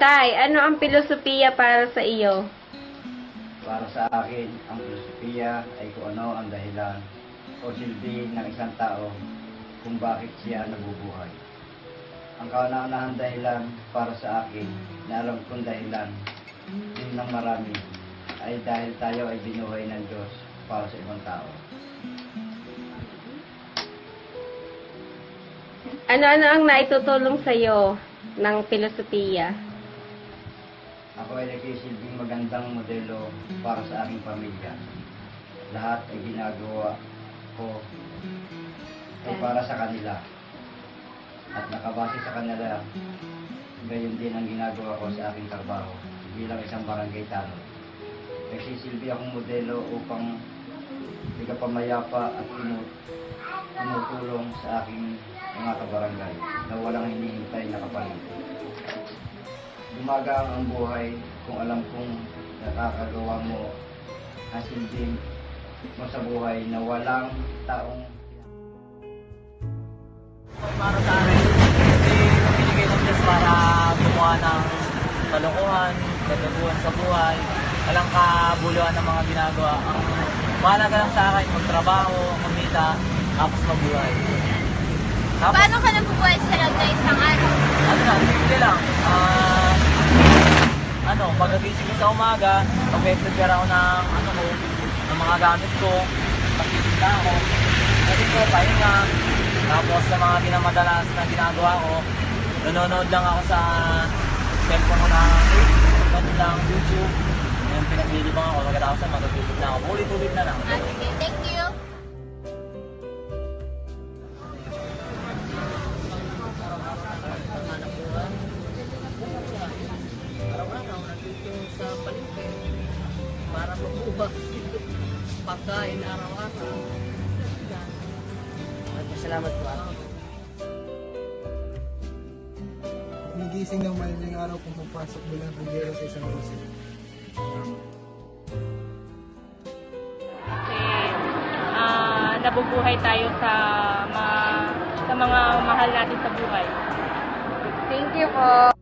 Tay, ano ang filosofiya para sa iyo? Para sa akin, ang filosofiya ay kung ano ang dahilan o silbi ng isang tao kung bakit siya nabubuhay. Ang kauna-unahang dahilan para sa akin na alam kong dahilan din ng marami ay dahil tayo ay binuhay ng Diyos para sa ibang tao. Ano-ano ang naitutulong sa iyo ng filosofiya? Ako ay nagsisilbing magandang modelo para sa aking pamilya. Lahat ay ginagawa ko ay para sa kanila. At nakabase sa kanila, gayon din ang ginagawa ko sa aking trabaho bilang isang barangay tanod. Nagsisilbi akong modelo upang igapamayapa at tumutulong sa aking mga kabarangay na walang hinihintay na kapalit. Gumagaan ang buhay kung alam kong nakakagawa mo ang silbing mo sa buhay na walang taong Para sa akin, kasi binigay ng Diyos para gumawa ng kalukuhan, kagaguhan sa buhay, walang kabuluhan ng mga ginagawa. Ang mahalaga lang sa akin, magtrabaho, kumita, tapos mabuhay. Tapos, Paano ka nabubuhay sa loob ng isang araw? ano lang, simple lang. Pagkagising ko sa umaga, mag-prepare ako ng mga gamit ko, pagkitinda ako, pwede ko, pahinga. Tapos sa mga dinamadalas na ginagawa ko, nanonood lang ako sa cellphone ko na Facebook, lang, YouTube. Yung pinaglilibang ako, magkatapos na matutulog na ako. Ulit-ulit na lang. Sige, thank you. Araw-araw, nandito sa palengke para mabuhay. Pagkain araw-araw. Salamat po. Nagising ng madaling araw kung papasok bilang kandero sa isang lusin. Kasi nabubuhay tayo sa mga mahal natin sa buhay. Thank you po.